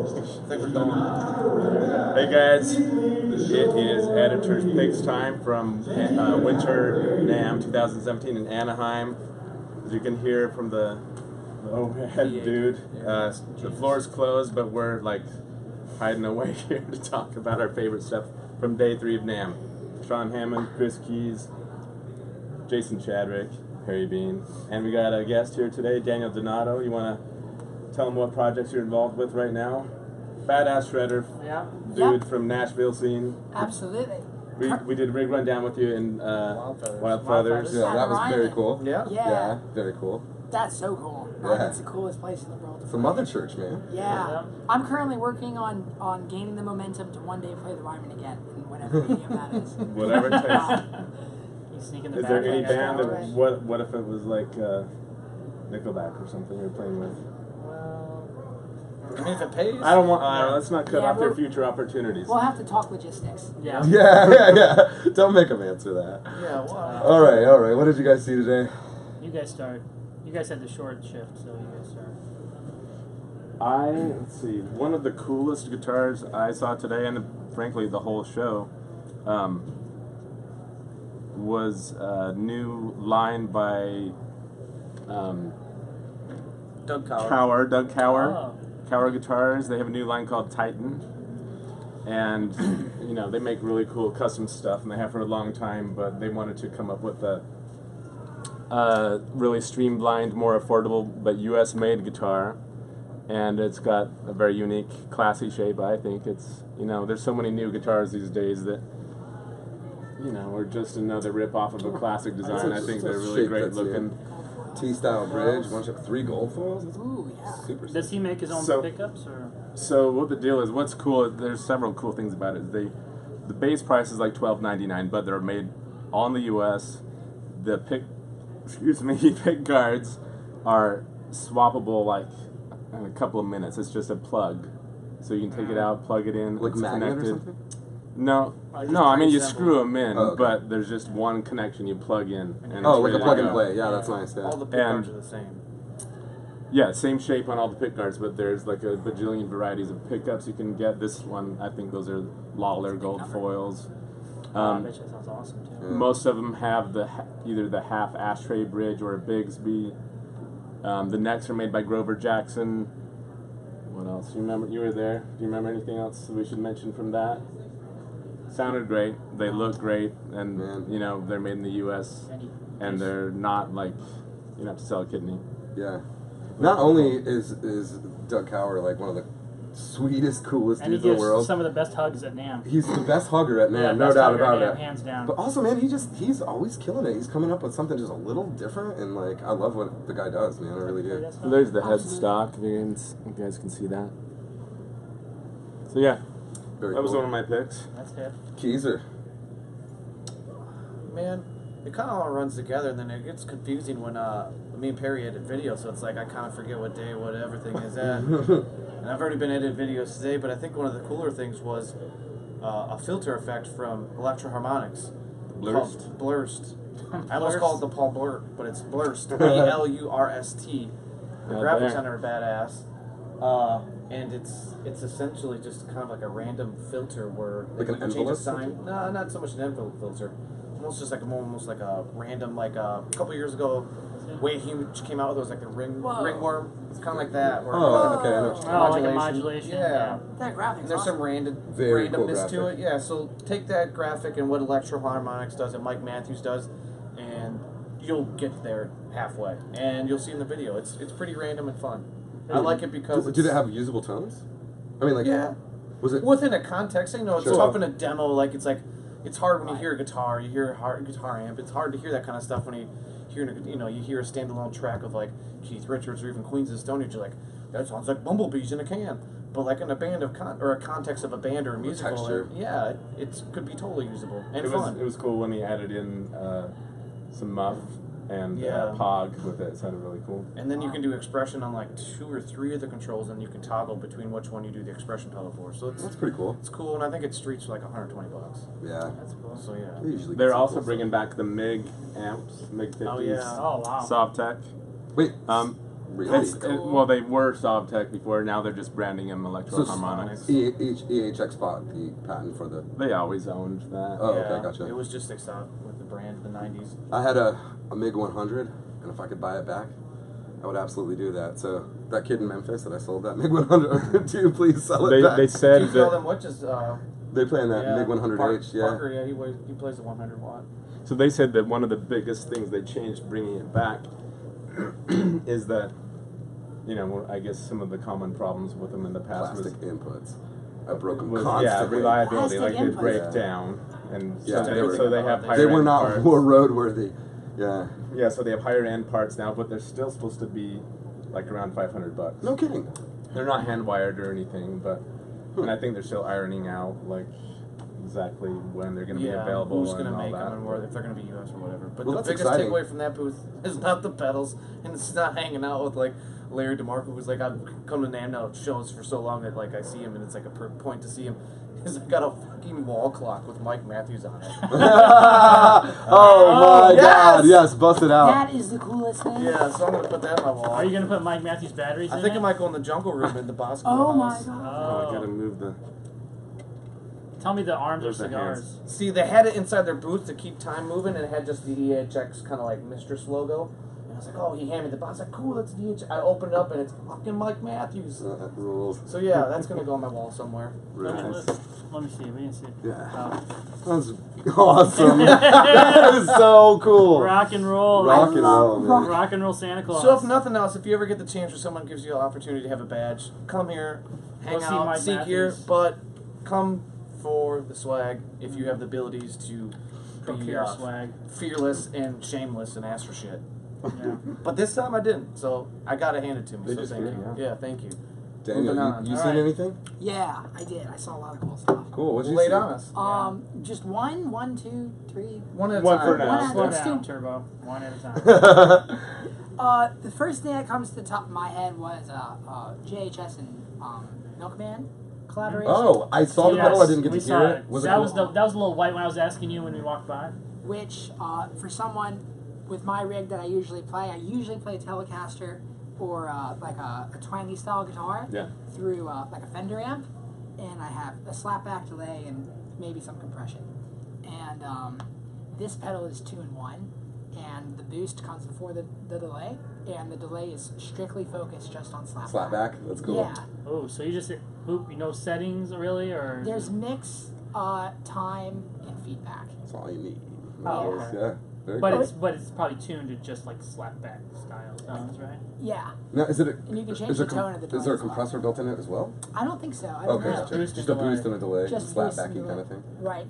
think we're going. Hey guys, it is Editor's Picks time from Winter NAMM 2017 in Anaheim. As you can hear from the overhead dude, the floor's closed, but we're like hiding away here to talk about our favorite stuff from day 3 of NAMM. Sean Hammond, Chris Keys, Jason Chadwick, Harry Bean, and we got a guest here today, Daniel Donato. You want to tell them what projects you're involved with right now? Badass shredder, dude from Nashville scene. Absolutely. We did Rig Rundown with you in Wild Feathers. Yeah, that was very cool. Yeah, very cool. That's so cool. That's the coolest place in the world. It's a mother church, man. Yeah. I'm currently working on gaining the momentum to one day play the Ryman again, in whatever medium that is. Whatever it takes. Is there any band that, what if it was like Nickelback or something you're playing with? I mean, if it pays. I don't want. Let's not cut off their future opportunities. We'll have to talk logistics. Yeah. Don't make them answer that. Yeah. Well. All right. What did you guys see today? You guys start. You guys had the short shift, so you guys start. Let's see. One of the coolest guitars I saw today, and frankly the whole show, was a new line by Doug Cower. Doug Cower. Cower Guitars. They have a new line called Titan, and you know, they make really cool custom stuff, and they have for a long time. But they wanted to come up with a really streamlined, more affordable, but U.S.-made guitar, and it's got a very unique, classy shape. I think it's, you know, there's so many new guitars these days that, you know, are just another rip-off of a classic design. I think they're really great looking. T-style bridge, 3 gold foils. Ooh, yeah. Super. Does he make his own pickups, or? So what the deal is? What's cool? There's several cool things about it. The base price is like $12.99, but they're made all in the U.S. The pick guards are swappable like in a couple of minutes. It's just a plug, so you can take it out, plug it in. Like it's magnet connected. or something? No. I mean you screw them in, but there's just one connection you plug in. And like a plug and play. Yeah, that's nice. Yeah. All the pick guards are the same. Yeah, same shape on all the pick guards, but there's like a bajillion varieties of pickups you can get. This one, I think those are Lawler gold foils. I bet that sounds awesome too. Yeah. Most of them have either the half ashtray bridge or a Bigsby. The necks are made by Grover Jackson. What else? You remember? You were there. Do you remember anything else we should mention from that? Sounded great. They look great, and you know, they're made in the U.S. and they're not like you don't have to sell a kidney. Yeah. Not only is Doug Cower like one of the sweetest, coolest dudes in the world. Some of the best hugs at NAMM. He's the best hugger at NAMM, Yeah, no doubt about it. Hands down. But also, man, he's always killing it. He's coming up with something just a little different, and like I love what the guy does, man. I really do. There's the headstock. You guys can see that. So yeah, that was one of my picks. That's it. Keezer. Man, it kind of all runs together, and then it gets confusing when me and Perry edit video, so it's like I kind of forget what day what everything is at. And I've already been editing videos today, but I think one of the cooler things was a filter effect from Electro-Harmonix. Blurst? Blurst. I almost called it the Paul Blurt, but it's Blurst. B-L-U-R-S-T. The graphics on it are badass. And it's essentially just kind of like a random filter where like you an can change a envelope sign. filter? No, not so much an envelope filter. Almost just like a random, like a couple years ago, Wade Huge came out with those like the ringworm. It's kind of like that. Where okay, I know. Like a modulation. Yeah. That graphic. And there's some randomness to it. Yeah. So take that graphic and what Electro-Harmonix does and Mike Matthews does, and you'll get there halfway, and you'll see in the video. It's pretty random and fun. I like it because did it have usable tones? I mean, like, was it within a context? You know, it's tough in a demo. Like it's hard when you hear a guitar, you hear a hard guitar amp. It's hard to hear that kind of stuff when you hear you hear a standalone track of like Keith Richards or even Queens of the Stone Age. You're like, that sounds like bumblebees in a can. But like in a band of or a context of a band or a musical, it could be totally usable and fun. It was cool when he added in some muff and Pog with it. It sounded really cool. And then you can do expression on like 2 or 3 of the controls, and you can toggle between which one you do the expression pedal for. So that's pretty cool. It's cool, and I think it streets for like $120. Yeah, that's cool. So yeah, they're also bringing back the Mig amps, Mig 50s. Oh yeah. Oh wow. Soft Tech. Wait. Really? That's cool. Well, they were Sovtech before. Now they're just branding them Electro-Harmonix. EHX bought the patent for the. They always owned that. Oh, Yeah, okay, gotcha. It was just Exxon with the brand in the 90s. I had a MiG 100, and if I could buy it back, I would absolutely do that. So that kid in Memphis that I sold that MiG 100 to, please sell it back. They said Do you sell that. them what? Just They play in that MiG 100H, yeah. Parker, yeah, he plays the 100 watt. So they said that one of the biggest things they changed bringing it back is that, you know, I guess some of the common problems with them in the past Plastic was inputs. I broke them yeah, constantly. reliability, Plastic like they inputs. break Yeah. down, and Yeah, so they have higher They were end not parts. more roadworthy. Yeah. Yeah, so they have higher end parts now, but they're still supposed to be like around $500. No kidding. They're not hand wired or anything, but and I think they're still ironing out like exactly when they're going to be available. Who's going to and all make that. them and where, if they're going to be US or whatever. But Well, the that's biggest exciting. takeaway from that booth is not the pedals, and it's not hanging out with like Larry DeMarco, who's like, I've come to NAMM now shows for so long that like I see him and it's like a point to see him. Is I got a fucking wall clock with Mike Matthews on it. Oh my God! Yes, bust it out. That is the coolest thing. Yeah, so I'm gonna put that on my wall. Are you gonna put Mike Matthews batteries I in think it? it might go in the jungle room in the Bosco Oh my house. god. Oh, I gotta move the. Tell me the arms Where's are the hands? cigars. See, they had it inside their booth to keep time moving, and it had just the EHX kind of like Mistress logo. And I was like, oh, he handed me the box. I was like, cool, that's the EHX. I opened it up, and it's fucking Mike Matthews. That rules. So yeah, that's gonna go on my wall somewhere. Right. Let me see. We can see. Yeah. That's awesome. That is so cool. Rock and roll. Rock and roll, man. Rock and roll Santa Claus. So if nothing else, if you ever get the chance or someone gives you an opportunity to have a badge, come here, hang Go see out, Mike seek here, Matthews. but come for the swag if you have the abilities to be Procure swag. fearless and shameless and ask for shit. Yeah. But this time I didn't, so I gotta hand it to me. They So just thank did, you. yeah. Yeah, thank you. Daniel, Moving on. you All seen right. anything? Yeah, I did. I saw a lot of cool stuff. Cool. What'd you Lay it see? on us. Just one, two, three. One at a One time. for now. Slow Let's down, do- Turbo. One at a time. The first thing that comes to the top of my head was JHS and Milkman collaboration. Oh, I saw the Yes, pedal. I didn't get we to saw hear it. Was it that cool? was the little white one I was asking you when we walked by. Which, for someone with my rig that I usually play a Telecaster or like a twangy style guitar Yeah. through like a Fender amp, and I have a slapback delay and maybe some compression. And this pedal is 2-in-1, and the boost comes before the delay, and the delay is strictly focused just on slapback. Slapback? That's cool. Yeah. Oh, so you just hit boop, no settings really, or There's mix, time, and feedback. That's all you need. Oh, Nice. okay. Yeah. Very but cool. it's probably tuned to just like slapback style tones, right? Yeah. Now, is it a, And you can change is the a tone of the delay Is there a as well. compressor built in it as well? I don't think so. I don't Okay, know. gotcha. Boost Just and a boost delay. and a delay, Just slap boost and backy delay. kind of thing. Right.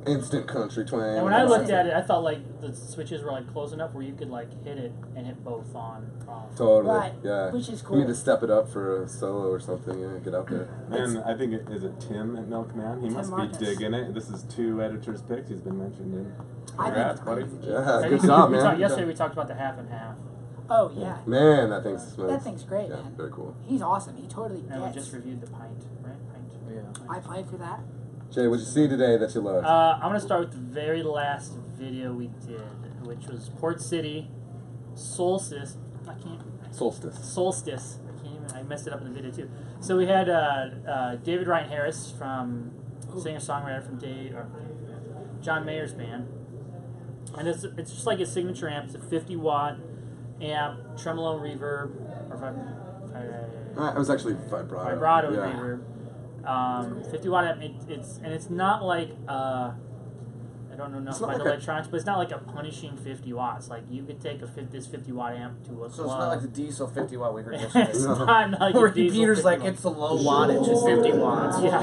Instant country twang. And when I looked Yeah. at it, I thought like the switches were like close enough where you could like hit it and hit both on off. Totally. Right, Yeah. which is You need cool. to step it up for a solo or something. Yeah, get out there. And I think is it Tim at Milkman? He Tim must Marcus. be digging it. This is 2 editors' picks. He's been mentioned in. I Congrats, think buddy. it's crazy. Yeah. And Good we- job, we man. talked- Good yesterday job. we talked about the half and half, Oh yeah. Man, that thing's smooth. That thing's great, Yeah, man. very cool. He's awesome. He totally and we gets. just reviewed the pint, right? Pint. Yeah. I played for that. Jay, what'd you see today that you loved? I'm gonna start with the very last video we did, which was Port City Solstice. Solstice. I can't even. I messed it up in the video too. So we had David Ryan Harris from singer-songwriter from John Mayer's band, and it's just like his signature amp. It's a 50-watt amp, tremolo reverb, or It was actually vibrato. vibrato Yeah. reverb. 50-watt amp. It's not like I don't know enough It's not about like a- electronics, but it's not like a punishing 50 watts. Like you could take this 50-watt amp to a So club. it's not like the diesel 50 watt we heard It's yesterday. not like a Where diesel Peter's 50 like, watt. it's the low wattage, it's 50 watts. Yeah.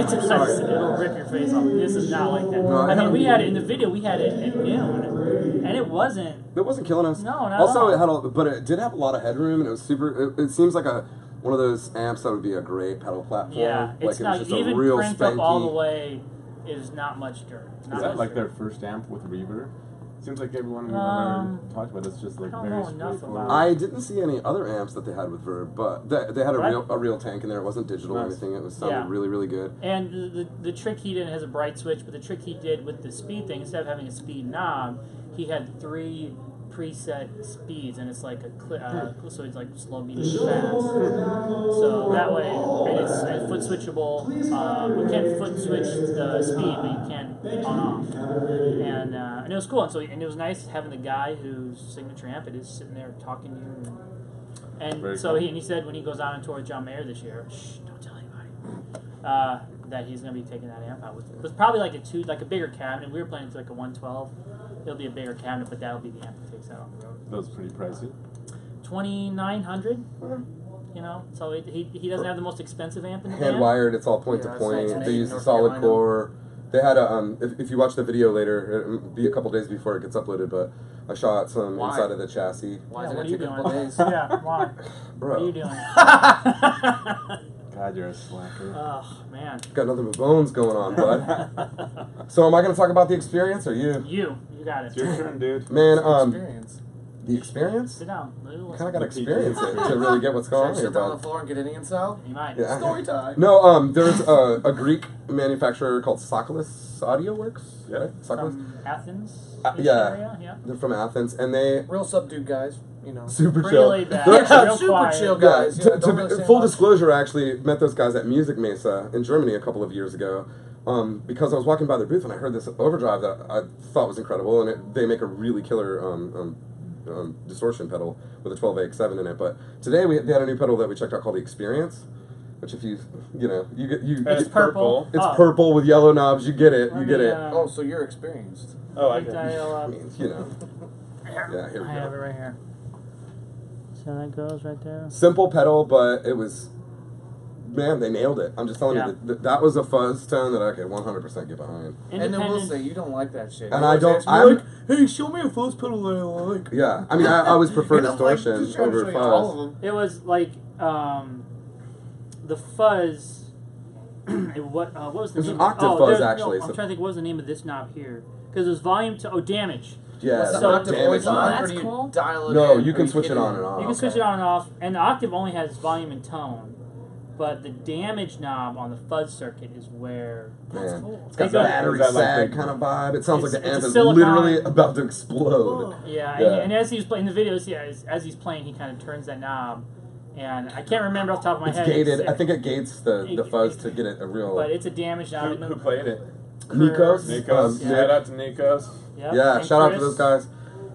It does. It'll rip your face off. This is not like that. No, I mean, yeah. we had it in the video. We had it at noon, and it wasn't. It wasn't killing us. No, not Also, at all. but it did have a lot of headroom, and it was super. It seems like one of those amps that would be a great pedal platform. Yeah, like it's it not was just even a real cranked spanky. up all the way. It is not much dirt. Not Is that much like dirt. their first amp with reverb? Seems like everyone we've Um, ever talked about, it's just like I don't very know enough straightforward. about I didn't see any other amps that they had with verb, but they had Right. a real tank in there. It wasn't digital or Nice. anything. It was sounded Yeah. really, really good. And the trick he did has a bright switch, but the trick he did with the speed thing, instead of having a speed knob, he had 3 preset speeds, and it's like so it's like slow, medium, fast. So that way, and it's foot switchable. You can't foot switch the speed, but you can on off. And it was cool, and it was nice having the guy whose signature amp it is sitting there talking to you. And so he said when he goes out on tour with John Mayer this year, shh, don't tell anybody, that he's going to be taking that amp out with him. It was probably like a bigger cabinet. We were playing to like a 112. It'll be a bigger cabinet, but that'll be the amp that takes that on the road. That was pretty pricey. $2,900. You know, so he doesn't have the most expensive amp in the Hand band. wired, it's all point to point. it's They use North a solid Carolina. core. They had a if you watch the video later, it'll be a couple days before it gets uploaded, but I shot some Why? inside of the chassis. Why Yeah, is it what gonna are you take a doing? couple days? Yeah, why? Bro. What are you doing? God, you're a slacker. Oh man. Got nothing but bones going on, bud. So am I going to talk about the experience or you? You got it. It's your turn, dude. Man, Experience. the experience? Sit down. Kind of got to experience it to really get what's going on Should I here, sit down on bud. the floor and get Indian style? You might. Yeah. Story time. No, there's a Greek manufacturer called Sokolis Audio Works. Yeah. Right? Sokolis? From Athens. Yeah. Area? Yeah. They're from Athens, and they Real subdued guys, you know. super Pretty chill. laid back. They're Yeah, real super quiet. chill Yeah, guys. to, you know, to don't be, really say full much. disclosure, I actually met those guys at Music Mesa in Germany a couple of years ago because I was walking by their booth and I heard this overdrive that I thought was incredible, and they make a really killer distortion pedal with a 12AX7 in it. But today they had a new pedal that we checked out called the Experience, which if you It's purple. it's Oh. purple with yellow knobs. You get it. You get it. Oh, so you're experienced. Oh, I Big get dial I up. mean, you know. Yeah, here we I have it go. right here. See how that goes right there? Simple pedal, but it was, man, they nailed it. I'm just telling Yeah. you, that was a fuzz tone that I could 100% get behind. And then we'll Independent. say you don't like that shit. And You I always don't- ask me, I'm- like, hey, show me a fuzz pedal that I like. Yeah, I mean, I always prefer And I'm like, distortion just trying to over show you all of fuzz. them. It was like the fuzz. What was the It was name? an octave fuzz, there's- actually, No, I'm so- trying to think. What was the name of this knob here? Because it was volume to damage. Yeah, Was the So- octave damage always Oh, on, that's or do you cool. dial it No, in? you Are can switch it kidding on me? and off. You can switch it on and off, and the octave only has volume and tone, but the damage knob on the fuzz circuit is where. Man, cool. it's got They go- battery Is that like sag the- kind of vibe. It sounds like It's- the amp it's a is silicon- literally about to explode. Yeah, Yeah. And as he's playing the videos, yeah, as he's playing, he kind of turns that knob, and I can't remember off the top of my It's head. gated. I think it gates the fuzz to get it a real. But it's a damage knob. Who played it? Nikos. Nikos. Yeah. Shout out to Nikos. Yep. Yeah, And shout out to Chris. those guys.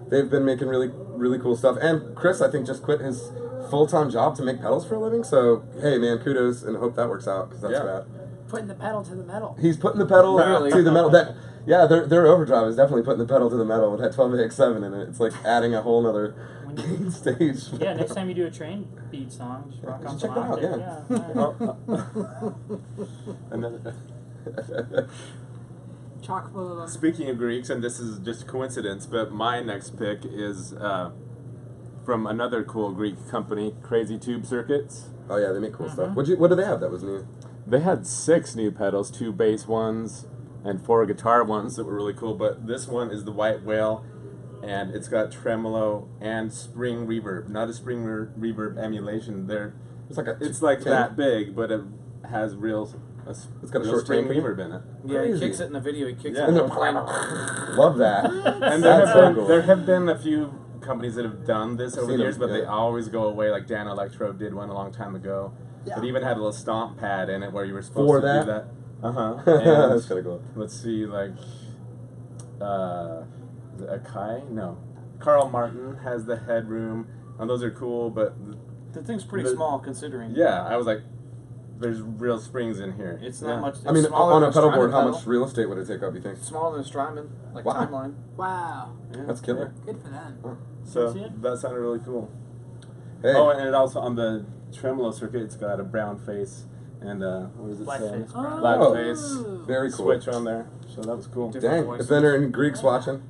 They've been making really cool stuff. And Chris, I think, just quit his full-time job to make pedals for a living. So, hey, man, kudos, and hope that works out because that's Yeah. rad. Putting the pedal to the metal. He's putting the pedal Really? to the metal. Their overdrive is definitely putting the pedal to the metal with that 12AX7 in it. It's like adding a whole nother gain stage. Yeah, next time you do a train beat song, just rock you on should some check that out, octave. yeah. And then, Chock full of them. speaking of Greeks, and this is just a coincidence, but my next pick is from another cool Greek company, Crazy Tube Circuits. Oh yeah, they make cool stuff. What do they have that was new? They had 6 new pedals, 2 bass ones and 4 guitar ones that were really cool, but this one is the White Whale, and it's got tremolo and spring reverb, not a spring reverb emulation. It's like tin. that big, but it has real It's got a real short spring tank. reverb in it. Yeah, Crazy. he kicks it in the video. He kicks Yeah. it And in the- the plane. Love that. And That's so cool. there have been a few companies that have done this over the Seen years, them, but they yeah. always go away. Like Dan Electro did one a long time ago. Yeah. It even had a little stomp pad in it where you were supposed For to that? do that. That's kind of cool. Let's see, like, is it Akai? No. Carl Martin has the headroom, and those are cool, but The thing's pretty The- small considering. yeah, I was like, there's real springs in here. It's Yeah. not much. I mean, it's smaller on a than pedal Strymon board, how pedal. much real estate would it take up, you think? Smaller than a Strymon, like Wow. timeline. Wow. Yeah. That's killer. Good for them. So See it? that sounded really cool. Hey, Oh, and it also, on the tremolo circuit, it's got a brown face and, what does it Black say? face, brown. Black Oh. face. very cool. Switch on there. So that was cool. Different Dang, voices. if there are any Greeks watching,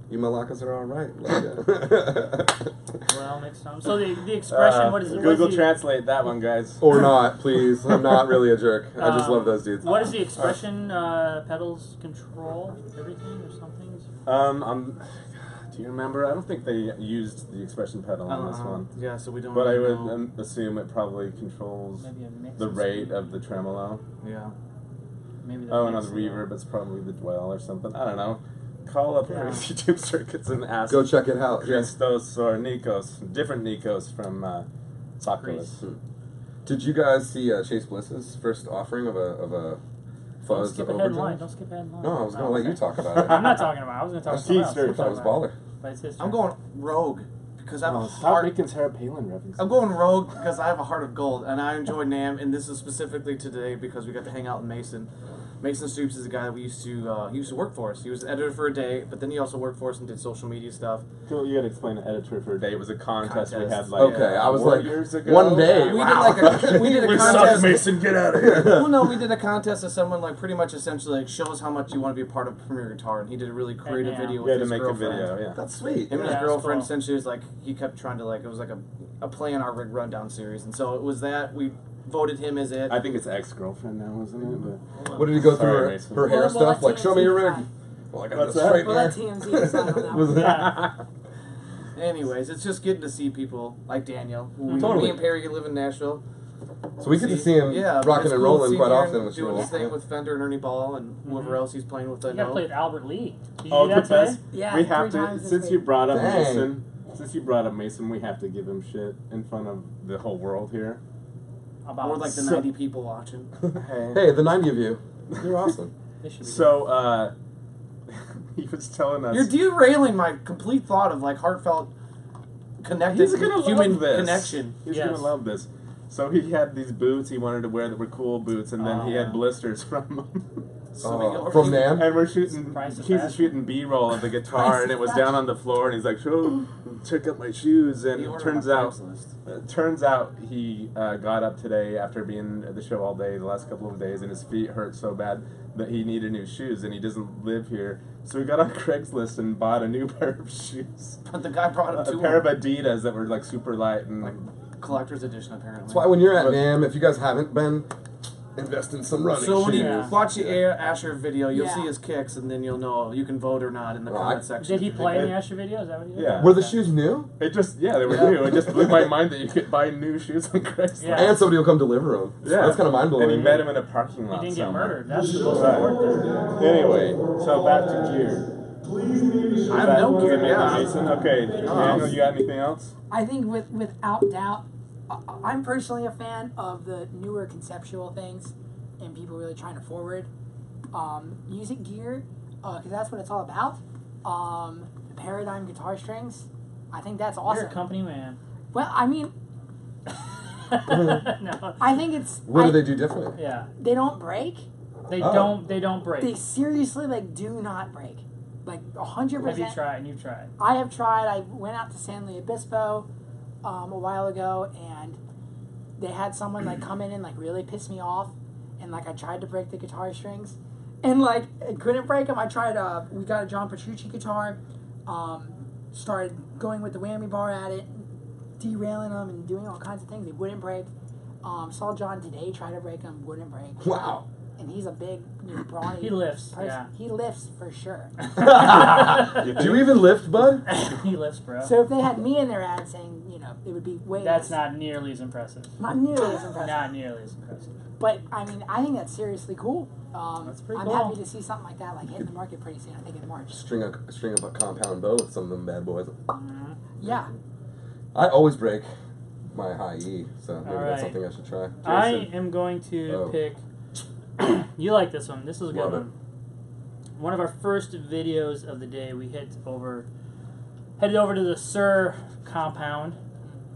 you Malakas are all right. Like that. Well, next time. So the expression, what is it? Google what is the, Translate that one, guys. Or not, please. I'm not really a jerk. I just love those dudes. What is the expression? Pedals control everything or something? Do you remember? I don't think they used the expression pedal on this one. Yeah, so we don't. But I really would know. assume it probably controls Maybe a mix. the of rate something. of the tremolo. Yeah. Maybe the Oh, mix another of reverb. It's probably the dwell or something. I don't know. call up Crazy Tube Circuits and ask. Go check it out. Yes. Christos or Nikos, different Nikos from Socrates. Did you guys see Chase Bliss's first offering of a Don't fuzz skip ahead in line. overdrive? Don't skip ahead in line. No, I was going to let you talk about it. I'm not talking about it. I was going to talk about I something else. thought it was baller. But it's his I'm turn. going rogue because I have a Stop heart. making Sarah Palin references. I'm going rogue because I have a heart of gold, and I enjoy NAMM, and this is specifically today because we got to hang out with Mason. Mason Stoops is a guy that he used to work for us. He was an editor for a day, but then he also worked for us and did social media stuff. Cool, you gotta explain the editor for a day. It was a contest we had like Okay, I was 4 like, years ago. one day. We Wow. did a We contest. suck, Mason, get out of here. Well, no, we did a contest of someone like pretty much essentially like show us how much you want to be a part of Premier Guitar, and he did a really creative Yeah. video We with had to his make girlfriend. a video, yeah. That's sweet. Him and his Yeah, that's girlfriend cool. essentially was like he kept trying to like it was like a play on our Rig Rundown series, and so it was that we voted him as it. I think it's ex-girlfriend now, isn't it? But What did he go Sorry, through Mason. her hair We'll stuff? let Like, show me your rig. TMZ Well, I got What's this that? straight We'll there. let TMZ decide on that Was one. it? Yeah. Anyways, it's just getting to see people like Daniel. We, Totally. Me and Perry live in Nashville. So we get to see him Yeah, rocking it's and cool rolling seeing quite him often, which is doing cool. his thing with Fender and Ernie Ball and whoever else he's playing with. You got to play with Albert Lee. Did you Oh, do that the today? best. Yeah, We 3 have to, times this since week. you brought up Dang. Mason, we have to give him shit in front of the whole world here. About More like the So- 90 people watching. Hey, the 90 of you. You're awesome. This should be So, he was telling us. You're derailing my complete thought of like heartfelt, connected He's gonna human love this. connection. He's Yes. gonna love this. So he had these boots he wanted to wear that were cool boots, and then Oh, he yeah. had blisters from them. From NAMM? And we're shooting. Price of He's fashion. shooting B-roll of the guitar, and it was down on the floor, and he's like, "Show, check out my shoes." And You it ordered turns on out, Craigslist. he got up today after being at the show all day, the last couple of days, and his feet hurt so bad that he needed new shoes, and he doesn't live here. So he got on Craigslist and bought a new pair of shoes, But the guy brought him a to pair of him. Adidas that were like super light and Like collector's edition, apparently. That's why when you're at But- NAMM, if you guys haven't been, invest in some running So when shoes. you Yeah. watch the Asher video, you'll Yeah. see his kicks, and then you'll know you can vote or not in the Well, comment section. Did he if you play in think the Asher video? Is that what he did? Yeah. Were the shoes new? It just, they were new. It just blew my mind that you could buy new shoes on Craigslist. Yeah. And somebody will come deliver them. Yeah. That's kind of mind blowing. And he met him in a parking lot He didn't get somewhere. murdered. That's the most Right. important thing. Anyway, so back to gear. I have no gear, yeah. Mason? Okay, Daniel, you got anything else? I think without doubt, I'm personally a fan of the newer conceptual things and people really trying to forward music gear because that's what it's all about. The Paradigm guitar strings, I think that's awesome. You're a company man. Well, I mean, No. I think it's What do they do differently? Yeah. they don't break. They Oh. don't break. They seriously do not break. Like 100%. Have you tried? And you've tried. I have tried. I went out to San Luis Obispo a while ago, and they had someone come in and really piss me off, and I tried to break the guitar strings, and I couldn't break them. I tried. We got a John Petrucci guitar. Started going with the whammy bar at it, derailing them and doing all kinds of things. They wouldn't break. Saw John today try to break them, wouldn't break. Wow. And he's a big, brawny. He lifts, person. yeah. He lifts for sure. Do you even lift, bud? He lifts, bro. So if they had me in their ad saying, it would be way That's less. not nearly as impressive. Not nearly as impressive. Not nearly as impressive. But, I mean, I think that's seriously cool. That's pretty I'm cool. happy to see something like that hitting the market pretty soon, I think in March. String up a compound bow with some of them bad boys. Yeah. I always break my high E, so maybe Alright. that's something I should try. I Jason. am going to Oh. pick. You like this one. This is a good Love it. one. One of our first videos of the day, we headed over to the Suhr compound.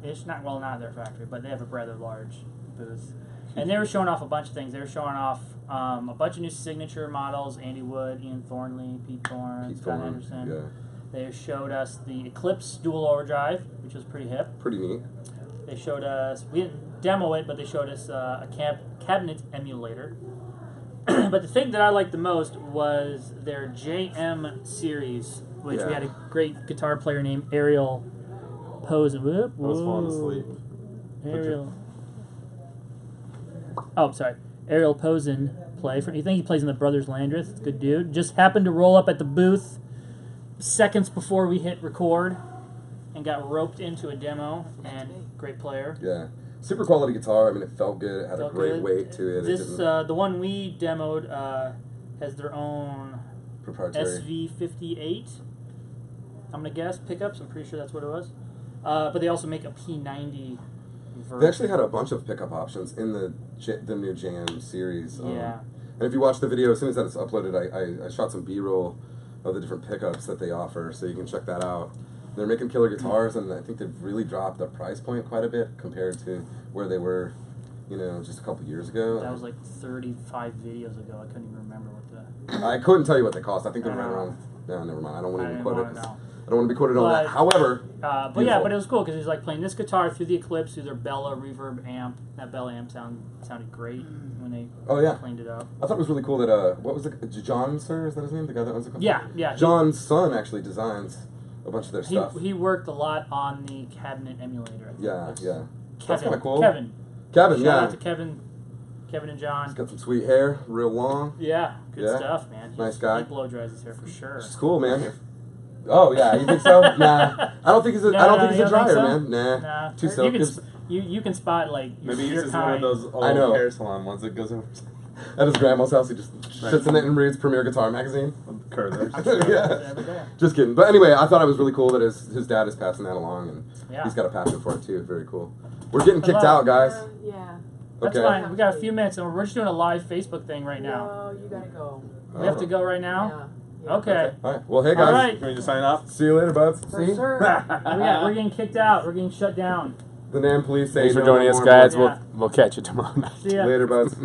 It's not their factory, but they have a rather large booth. And they were showing off a bunch of things. They were showing off a bunch of new signature models: Andy Wood, Ian Thornley, Pete Thorne, Pete Scott Thorne, Anderson. yeah. They showed us the Eclipse dual overdrive, which was pretty hip. Pretty neat. They showed us, we didn't demo it, but they showed us a cabinet emulator. But the thing that I liked the most was their JM series, which we Yeah. had a great guitar player named Ariel Posen. Whoop, I was falling whoa. asleep. Ariel. Oh, sorry. Ariel Posen play. I think he plays in the Brothers Landreth. Good dude. Just happened to roll up at the booth seconds before we hit record and got roped into a demo. And great player. Yeah. Super quality guitar. I mean, it felt good. It had Felt a great good. weight to it. This it didn't, the one we demoed has their own proprietary. SV58. I'm gonna guess pickups. I'm pretty sure that's what it was. But they also make a P90 version. They actually had a bunch of pickup options in the new Jam series. Yeah. And if you watch the video, as soon as that is uploaded, I shot some B-roll of the different pickups that they offer, so you can check that out. They're making killer guitars, and I think they've really dropped the price point quite a bit compared to where they were, just a couple years ago. That was like 35 videos ago. I couldn't even remember what the. I couldn't tell you what they cost. I think they're right around. No, never mind. I don't want to even quote it. Know. I don't want to be quoted on that. However, but it was cool because he was like playing this guitar through the Eclipse, through their Bella reverb amp. That Bella amp sounded great when they cleaned it up. I thought it was really cool that what was it? John Suhr, is that his name? The guy that owns the company. Yeah. John's son actually designs a bunch of their stuff. He worked a lot on the cabinet emulator. Yeah. Kevin, That's kind of cool. Kevin, Shout out to Kevin and John. He's got some sweet hair, real long. Yeah, good stuff, man. Nice guy. He blow dries his hair for sure. It's cool, man. Oh yeah, you think so? Nah, I don't think he's a. I don't think he's a dryer, man. Nah, too silky. You can spot like maybe he's your just kind. one of those old hair salon ones that goes over. At his grandma's house, he just sits in it and reads Premier Guitar magazine. Yeah. Just kidding. But anyway, I thought it was really cool that his dad is passing that along, and he's got a passion for it too. Very cool. We're getting kicked out, guys. Yeah. That's fine. We got a few minutes, and we're just doing a live Facebook thing right now. No, you gotta go. We have to go right now? Yeah. Okay. All right. Well, hey guys. All right. Can we just sign off? See you later, buds. For See? sure. We're getting kicked out. We're getting shut down. The NAMM police say Thanks for no joining us, more guys. Yeah. We'll catch you tomorrow night. See ya. Later, buds.